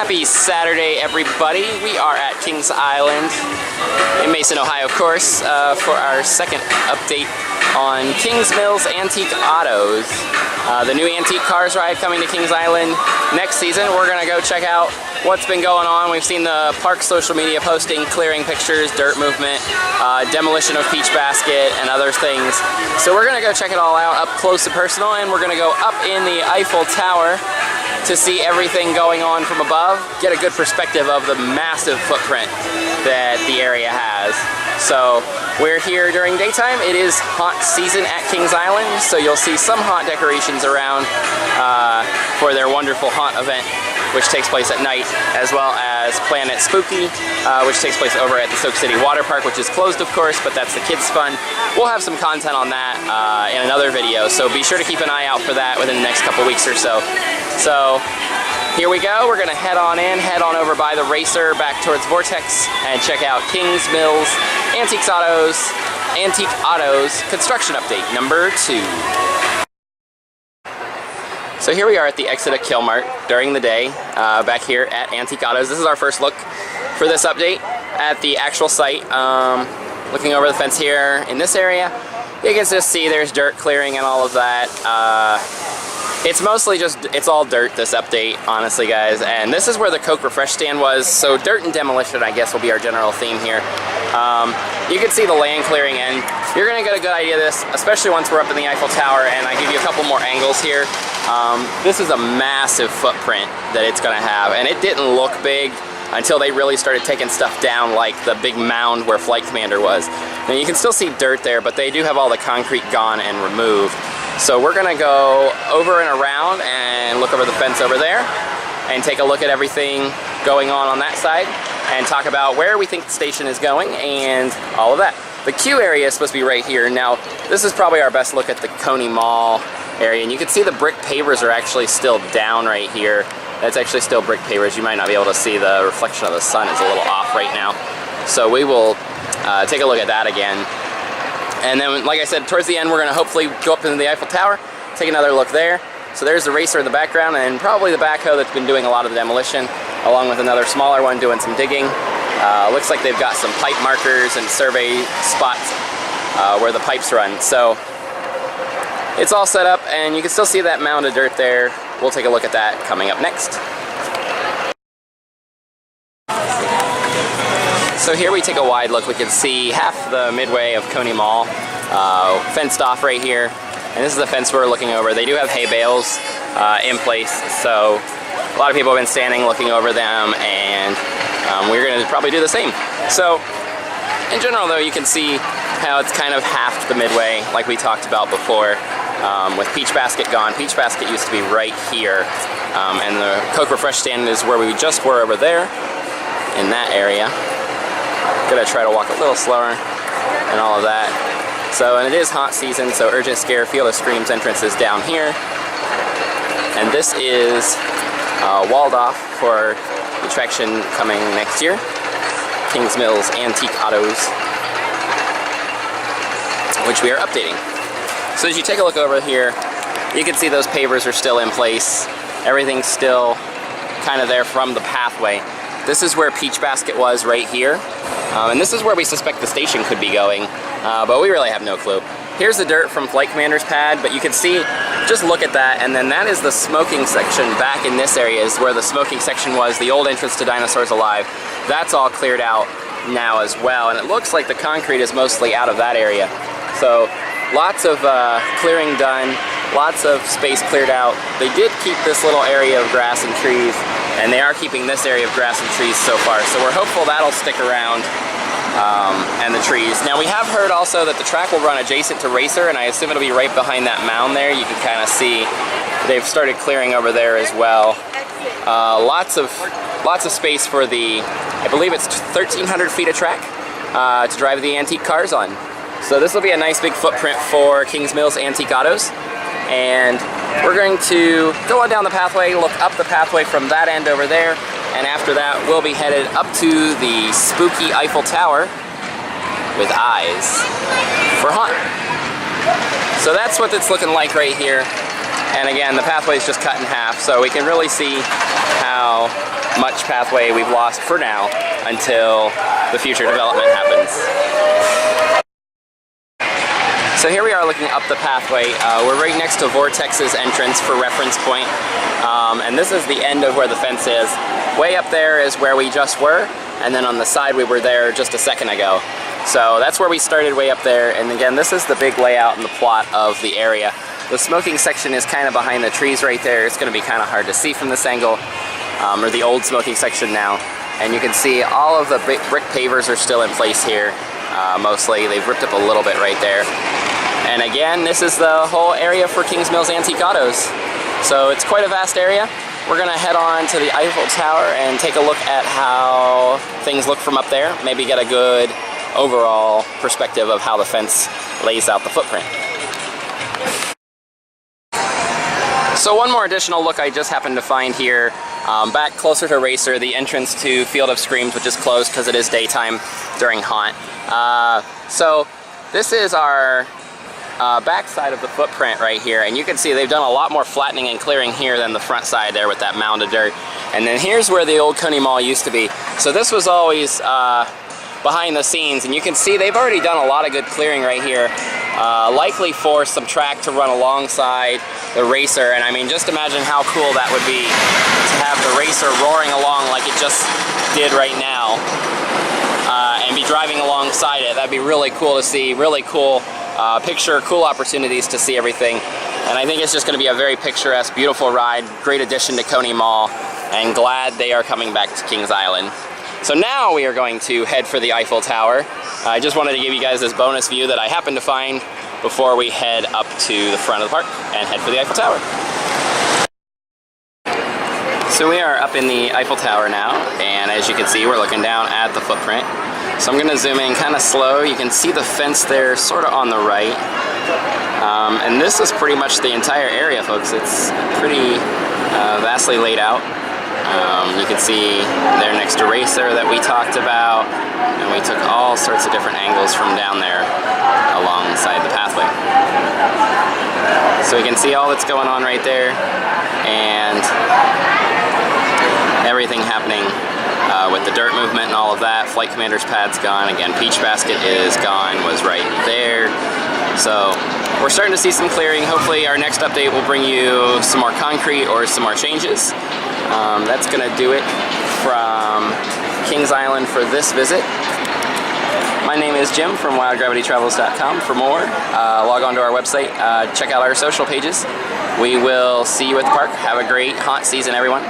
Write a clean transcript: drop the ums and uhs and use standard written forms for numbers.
Happy Saturday, everybody. We are at Kings Island in Mason, Ohio, of course, for our second update on Kings Mills Antique Autos. The new antique cars ride coming to Kings Island next season. We're going to go check out what's been going on. We've seen the park social media posting clearing pictures, dirt movement, demolition of Peach Basket, and other things. So we're going to go check it all out up close and personal, and we're going to go up in the Eiffel Tower to see everything going on from above, get a good perspective of the massive footprint that the area has. So we're here during daytime. It is haunt season at Kings Island, so you'll see some haunt decorations around for their wonderful haunt event, which takes place at night, as well as Planet Spooky, which takes place over at the Soak City Water Park, which is closed, of course, but that's the kids' fun. We'll have some content on that in another video, so be sure to keep an eye out for that within the next couple weeks or so. So here we go. We're going to head on over by the Racer back towards Vortex and check out Kings Mills Antique Autos construction update number 2. So here we are at the exit of Kilmart during the day, back here at Antique Autos. This is our first look for this update at the actual site. Looking over the fence here in this area, you can just see there's dirt clearing and all of that. It's mostly just, it's all dirt, this update, honestly, guys. And this is where the Coke Refresh stand was, so dirt and demolition, I guess, will be our general theme here. You can see the land clearing, and you're going to get a good idea of this, especially once we're up in the Eiffel Tower, and I give you a couple more angles here. This is a massive footprint that it's going to have, and it didn't look big until they really started taking stuff down, like the big mound where Flight Commander was. Now, you can still see dirt there, but they do have all the concrete gone and removed. So we're gonna go over and around and look over the fence over there and take a look at everything going on that side and talk about where we think the station is going and all of that. The queue area is supposed to be right here. Now, this is probably our best look at the Coney Mall area, and you can see the brick pavers are actually still down right here. That's actually still brick pavers. You might not be able to see the reflection of the sun. It's a little off right now. So we will take a look at that again. And then, like I said, towards the end, we're going to hopefully go up into the Eiffel Tower, take another look there. So there's the Racer in the background, and probably the backhoe that's been doing a lot of the demolition, along with another smaller one doing some digging. Looks like they've got some pipe markers and survey spots where the pipes run. So it's all set up, and you can still see that mound of dirt there. We'll take a look at that coming up next. So here we take a wide look. We can see half the midway of Coney Mall, fenced off right here. And this is the fence we're looking over. They do have hay bales in place, so a lot of people have been standing looking over them, and we're going to probably do the same. So in general, though, you can see how it's kind of half the midway, like we talked about before, with Peach Basket gone. Peach Basket used to be right here, and the Coke Refresh stand is where we just were over there, in that area. Gonna try to walk a little slower and all of that. So, and it is haunt season, so Urgent Scare Field of Screams entrance is down here. And this is walled off for the attraction coming next year, Kings Mills Antique Autos, which we are updating. So as you take a look over here, you can see those pavers are still in place. Everything's still kind of there from the pathway. This is where Peach Basket was right here. And this is where we suspect the station could be going, but we really have no clue. Here's the dirt from Flight Commander's pad, but you can see, just look at that, and then that is the smoking section back in this area is where the smoking section was, the old entrance to Dinosaurs Alive. That's all cleared out now as well, and it looks like the concrete is mostly out of that area. So lots of clearing done, lots of space cleared out. They did keep this little area of grass and trees, and they are keeping this area of grass and trees so far. So we're hopeful that'll stick around, and the trees. Now we have heard also that the track will run adjacent to Racer, and I assume it'll be right behind that mound there. You can kind of see they've started clearing over there as well. Lots of space for the, I believe it's 1,300 feet of track to drive the antique cars on. So this will be a nice big footprint for Kings Mills Antique Autos. And we're going to go on down the pathway, look up the pathway from that end over there, and after that we'll be headed up to the spooky Eiffel Tower with eyes for haunt. So that's what it's looking like right here. And again, the pathway is just cut in half, so we can really see how much pathway we've lost for now until the future development happens. So here we are looking up the pathway. We're right next to Vortex's entrance for reference point. And this is the end of where the fence is. Way up there is where we just were, and then on the side we were there just a second ago. So that's where we started, way up there. And again, this is the big layout and the plot of the area. The smoking section is kind of behind the trees right there. It's going to be kind of hard to see from this angle, or the old smoking section now. And you can see all of the brick pavers are still in place here. Mostly. They've ripped up a little bit right there. And again, this is the whole area for Kings Mills Antique Autos. So it's quite a vast area. We're gonna head on to the Eiffel Tower and take a look at how things look from up there. Maybe get a good overall perspective of how the fence lays out the footprint. So one more additional look I just happened to find here, back closer to Racer, the entrance to Field of Screams, which is closed because it is daytime during haunt. So this is our back side of the footprint right here, and you can see they've done a lot more flattening and clearing here than the front side there with that mound of dirt. And then here's where the old Coney Mall used to be. So this was always behind the scenes, and you can see they've already done a lot of good clearing right here, likely for some track to run alongside the Racer. And I mean, just imagine how cool that would be to have the Racer roaring along like it just did right now, and be driving alongside it. That'd be really cool to see, really cool picture, cool opportunities to see everything. And I think it's just going to be a very picturesque, beautiful ride, great addition to Coney Mall, and glad they are coming back to Kings Island. So now we are going to head for the Eiffel Tower. I just wanted to give you guys this bonus view that I happened to find before we head up to the front of the park and head for the Eiffel Tower. So we are up in the Eiffel Tower now, and as you can see, we're looking down at the footprint. So I'm going to zoom in kind of slow. You can see the fence there sort of on the right. And this is pretty much the entire area, folks. It's pretty vastly laid out. You can see there next to Racer that we talked about, and we took all sorts of different angles from down there alongside the pathway. So we can see all that's going on right there, and everything happening with the dirt movement and all of that. Flight Commander's pad's gone. Again, Peach Basket is gone, was right there. So we're starting to see some clearing. Hopefully our next update will bring you some more concrete or some more changes. That's going to do it from Kings Island for this visit. My name is Jim from WildGravityTravels.com. For more, log on to our website, check out our social pages. We will see you at the park. Have a great haunt season, everyone.